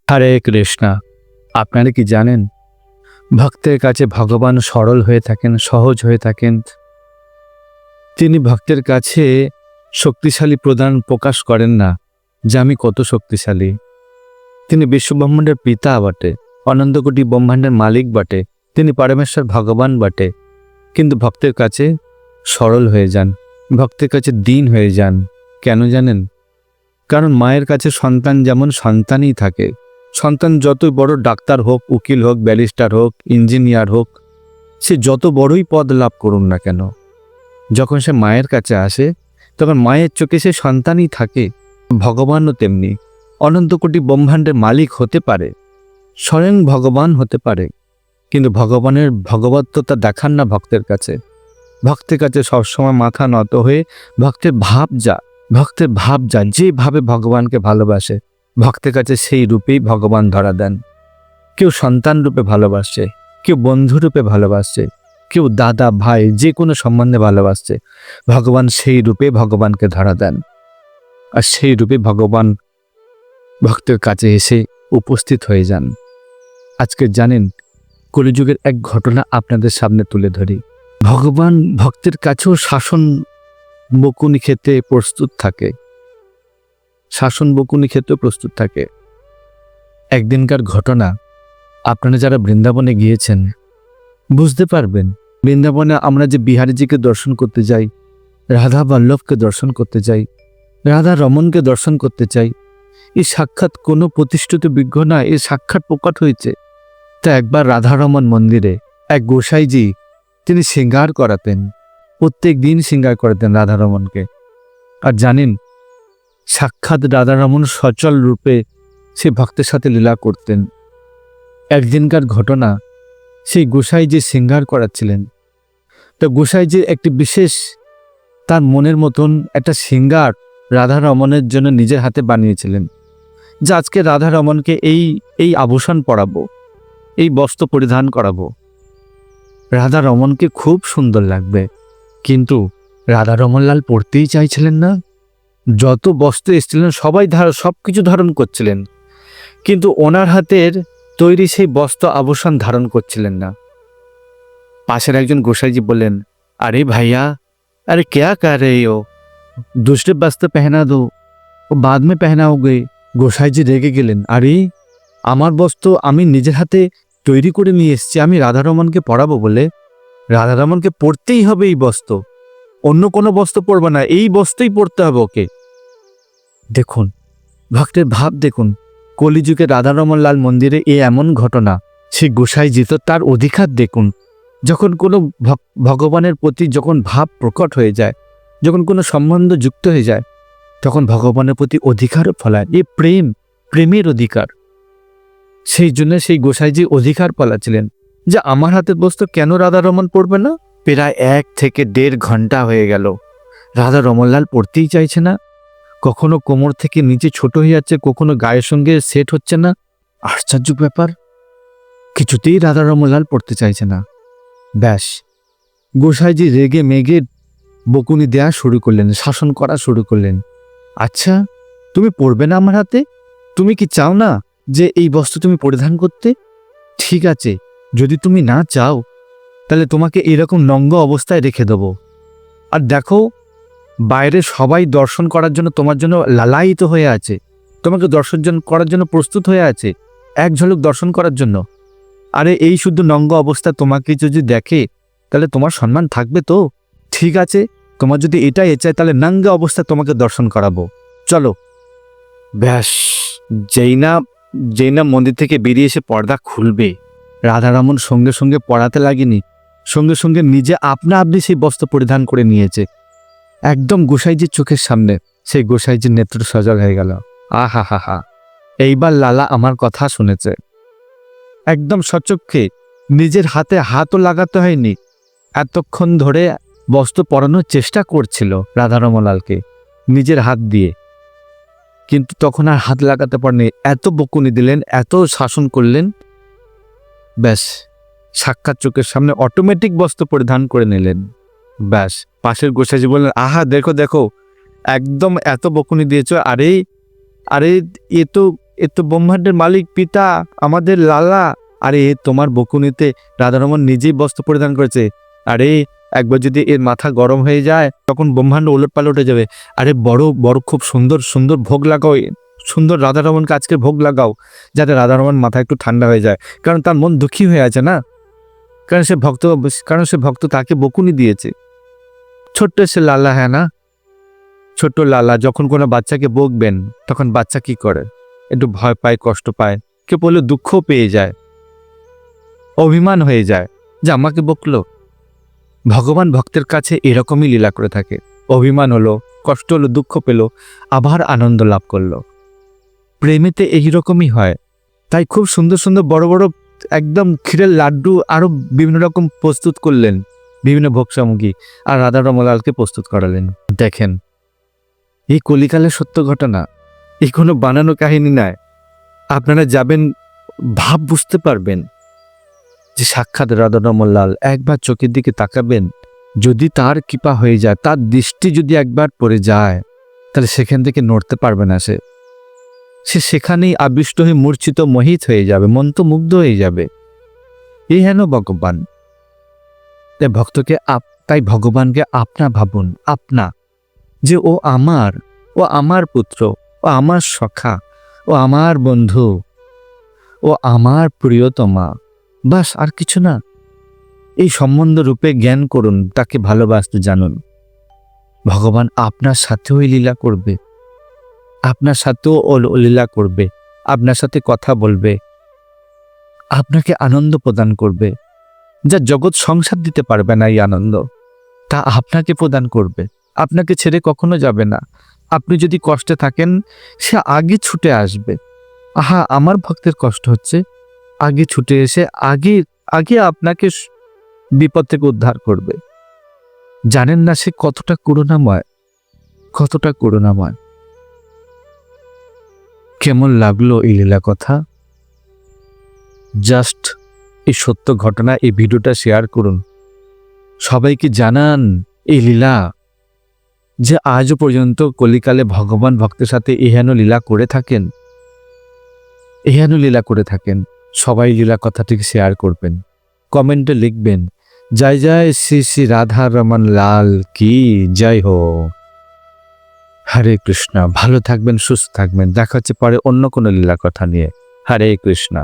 হরে কৃষ্ণা। আপনারা কি জানেন ভক্তের কাছে ভগবান সরল হয়ে থাকেন, সহজ হয়ে থাকেন। তিনি ভক্তের কাছে শক্তিশালী প্রকাশ করেন না যে আমি কত শক্তিশালী। তিনি বিশ্বব্রহ্মাণ্ডের পিতা বটে, অনন্ত কোটি ব্রহ্মাণ্ডের মালিক বটে, তিনি পরমেশ্বর ভগবান বটে। কিন্তু ভক্তের কাছে সরল হয়ে যান, ভক্তের কাছে দীন হয়ে যান। কেন জানেন? কারণ মায়ের কাছে সন্তান যেমন সন্তানই থাকে। সন্তান যত বড় ডাক্তার হোক, উকিল হোক, ব্যারিস্টার হোক, ইঞ্জিনিয়ার হোক, সে যত বড়ই পদ লাভ করুন না কেন, যখন সে মায়ের কাছে আসে তখন মায়ের চোখে সে সন্তানই থাকে। ভগবানও তেমনি অনন্ত কোটি ব্রহ্মাণ্ডের মালিক হতে পারে, স্বয়ং ভগবান হতে পারে, কিন্তু ভগবানের ভগবত্বতা দেখান না ভক্তের কাছে। ভক্তের কাছে সবসময় মাথা নত হয়ে ভক্তের ভাব যা যেভাবে ভগবানকে ভালোবাসে, ভক্তের কাছে সেই রূপেই ভগবান ধরা দেন। কেউ সন্তান রূপে ভালোবাসছে, কেউ বন্ধু রূপে ভালোবাসছে, কেউ দাদা ভাই যে কোনো সম্বন্ধে ভালোবাসছে, ভগবান সেই রূপে ভগবানকে ধরা দেন। আর সেই রূপে ভগবান ভক্তের কাছে এসে উপস্থিত হয়ে যান। আজকে জানেন, কলিযুগের এক ঘটনা আপনাদের সামনে তুলে ধরি। ভগবান ভক্তের কাছেও শাসন বকুনি খেতে প্রস্তুত থাকে, একদিনকার ঘটনা। আপনারা যারা বৃন্দাবনে গিয়েছেন বুঝতে পারবেন। বৃন্দাবনে আমরা যে বিহারীজিকে দর্শন করতে যাই, রাধা বল্লভকে দর্শন করতে যাই, রাধা রমনকে দর্শন করতে চাই, এই সাক্ষাৎ কোনো প্রতিষ্ঠিত বিজ্ঞ না, এ সাক্ষাৎ প্রকট হয়েছে। তা একবার রাধারমন মন্দিরে এক গোসাইজি তিনি শৃঙ্গার করাতেন, প্রত্যেক দিন শৃঙ্গার করাতেন রাধারমনকে। আর জানেন, সাক্ষাৎ রাধারমন সচল রূপে সে ভক্তের সাথে লীলা করতেন। একদিনকার ঘটনা, সেই গোসাইজি শৃঙ্গার করাচ্ছিলেন। তো গোসাইজির একটি বিশেষ তার মনের মতন একটা শৃঙ্গার রাধারমনের জন্য নিজের হাতে বানিয়েছিলেন, যে আজকে রাধারমনকে এই আভূষণ পরাবো, এই বস্ত্র পরিধান করাবো, রাধারমনকে খুব সুন্দর লাগবে। কিন্তু রাধারমনলাল পড়তেই চাইছিলেন না। যত বস্ত্র এসেছিলেন সবাই সব কিছু ধারণ করছিলেন, কিন্তু ওনার হাতের তৈরি সেই বস্ত্র আভূষণ ধারণ করছিলেন না। পাশের একজন গোসাইজি বললেন, আরে ভাইয়া, अरे क्या कर रहे हो, दूसरे वस्त्र पहना दो, ও बाद में पहनाओगे। গোসাইজি রেগে গেলেন, আরে আমার বস্ত্র আমি নিজের হাতে তৈরি করে নিয়ে এসেছি, আমি রাধারমনকে পরাবো বলে? রাধারমনকে পরতেই হবে এই বস্ত্র, অন্য কোনো বস্ত্র পরবে না, এই বস্ত্রই পরতে হবে ওকে। দেখুন ভক্তের ভাব দেখুন। কলিযুগে রাধারমনলাল মন্দিরে এমন ঘটনা, সেই গোসাইজি তো তার অধিকার দেখুন। যখন কোনো ভগবানের প্রতি যখন ভাব প্রকট হয়ে যায়, যখন কোনো সম্বন্ধ যুক্ত হয়ে যায়, তখন ভগবানের প্রতি অধিকারও ফলায়। এ প্রেমের অধিকার। সেই জন্য সেই গোসাইজি অধিকার ফলাচ্ছিলেন যে আমার হাতের বস্ত্র কেন রাধারমন পড়বে না। প্রায় 1 থেকে 1.5 ঘন্টা হয়ে গেল, রাধারমনলাল পড়তেই চাইছে না। কখনো কোমর থেকে নিচে ছোট হয়ে যাচ্ছে, কখনো গায়ের সঙ্গে সেট হচ্ছে না। আশ্চর্য ব্যাপার, কিছুতেই রাধারমনলাল পড়তে চাইছে না। ব্যাস, গোসাইজি রেগে মেগে বকুনি দেয়া শুরু করলেন, শাসন করা শুরু করলেন। আচ্ছা, তুমি পড়বে না আমার হাতে? তুমি কি চাও না যে এই বস্ত্র তুমি পরিধান করতে? ঠিক আছে, যদি তুমি না চাও তাহলে তোমাকে এরকম নঙ্গ অবস্থায় রেখে দেবো। আর দেখো, বাইরে সবাই দর্শন করার জন্য তোমার জন্য লালায়িত হয়ে আছে, তোমাকে দর্শন করার জন্য প্রস্তুত হয়ে আছে, এক ঝলক দর্শন করার জন্য। আরে এই শুধু নঙ্গ অবস্থা তোমাকে যদি দেখে তাহলে তোমার সম্মান থাকবে তো? ঠিক আছে, তোমার যদি এটাই চাই তাহলে নাঙ্গা অবস্থা তোমাকে দর্শন করাবো, চলো। ব্যাস, যেই না মন্দির থেকে বেরিয়ে এসে পর্দা খুলবে, রাধারমন সঙ্গে সঙ্গে পড়াতে লাগেনি, সঙ্গে সঙ্গে নিজে আপনি সেই বস্ত্র পরিধান করে নিয়েছে। একদম গোসাইজির চোখের সামনে সেই গোসাইজির নেত্র সজল হয়ে গেল। আহা হা হা, এইবার লালা আমার কথা শুনেছে। একদম সচক্ষে নিজের হাতে হাতও লাগাতে হয়নি, এতক্ষণ ধরে বস্ত্র পরানোর চেষ্টা করছিল রাধারমনলালকে নিজের হাত দিয়ে, কিন্তু তখন আর হাত লাগাতে পারেনি। এত বকুনি দিলেন, এত শাসন করলেন, ব্যাস সাক্ষাৎ চোখের সামনে অটোমেটিক বস্ত্র পরিধান করে নিলেন। ব্যাস, পাশের গোসাইজি বললেন, আহা দেখো দেখো, একদম এত বকুনি দিয়েছ, আরে এ তো ব্রহ্মাণ্ডের মালিক পিতা, আমাদের লালা। আরে তোমার বকুনিতে রাধারমণ নিজেই বস্ত্র পরিধান করেছে। আরে একবার যদি এর মাথা গরম হয়ে যায় তখন ব্রহ্মাণ্ড ওলটপালট হয়ে যাবে। আরে বড় বড় খুব সুন্দর সুন্দর ভোগ লাগাও, সুন্দর রাধারমণকে আজকে ভোগ লাগাও, যাতে রাধারমণ মাথা একটু ঠান্ডা হয়ে যায়। কারণ তার মন দুঃখী হয়ে আছে না, কারণ সে ভক্ত তাকে বকুনি দিয়েছে। ছোট্ট সে লালা, হ্যাঁ না? ছোট্ট লালা যখন কোনো বাচ্চাকে বকবেন তখন বাচ্চা কি করে? একটু ভয় পায়, কষ্ট পায়, কেউ বললে দুঃখ পেয়ে যায়, অভিমান হয়ে যায় যে আমাকে বকলো। ভগবান ভক্তের কাছে এরকমই লীলা করে থাকে। অভিমান হলো, কষ্ট হলো, দুঃখ পেল, আবার আনন্দ লাভ করলো। প্রেমেতে এইরকমই হয়। তাই খুব সুন্দর সুন্দর বড় বড় একদম ক্ষীরের লাড্ডু আরো বিভিন্ন রকম প্রস্তুত করলেন, বিভিন্ন ভোগ সামগ্রী, আর রাধা রমলালকে প্রস্তুত করালেন। দেখেন, এই কলিকালের সত্য ঘটনা, এই কোনো বানানো কাহিনী নয়। আপনারা যাবেন, ভাব বুঝতে পারবেন যে সাক্ষাৎ রাধা রমলাল। একবার চোখের দিকে তাকাবেন, যদি তার কৃপা হয়ে যায়, তার দৃষ্টি যদি একবার পড়ে যায়, তাহলে সেখান থেকে নড়তে পারবে না। সে সেখানেই আবিষ্ট হয়ে মূর্ছিত মোহিত হয়ে যাবে, মন্ত্রমুগ্ধ হয়ে যাবে। এই হেন ভগবান। তাই ভক্তকে তাই ভগবানকে আপনা ভাবুন, আপনা, যে ও আমার পুত্র, ও আমার সখা, ও আমার বন্ধু, ও আমার প্রিয়তমা। বাস, আর কিছু না। এই সম্বন্ধ রূপে জ্ঞান করুন, তাকে ভালোবাসতে জানুন। ভগবান আপনার সাথেও লীলা করবে, আপনার সাথেও লীলা করবে, আপনার সাথে কথা বলবে, আপনাকে আনন্দ প্রদান করবে। যা জগৎ সংসার দিতে পারবে না, এই আনন্দ তা আপনাকে প্রদান করবে। আপনাকে ছেড়ে কখনো যাবে না। আপনি যদি কষ্টে থাকেন, সে আগে ছুটে আসবে। আহা, আমার ভক্তের কষ্ট হচ্ছে, আগে ছুটে এসে আগে আপনাকে বিপদ থেকে উদ্ধার করবে। জানেন না সে কতটা করুণাময়, কতটা করুণাময়। কেমন লাগলো এই লীলা কথা? জাস্ট এই সত্য ঘটনা, এই ভিডিওটা শেয়ার করুন, সবাইকে জানান এই লীলা, যে আজও পর্যন্ত কলিকালে ভগবান ভক্তের সাথে এহেন লীলা করে থাকেন, এহেন লীলা করে থাকেন। সবাই লীলা কথাটিকে শেয়ার করবেন, কমেন্টে লিখবেন, জয় জয় শ্রী শ্রী রাধা রমন লাল কি জয় হো। হরে কৃষ্ণ। ভালো থাকবেন, সুস্থ থাকবেন। দেখা হচ্ছে পরে অন্য কোনো লীলা কথা নিয়ে। হরে কৃষ্ণ।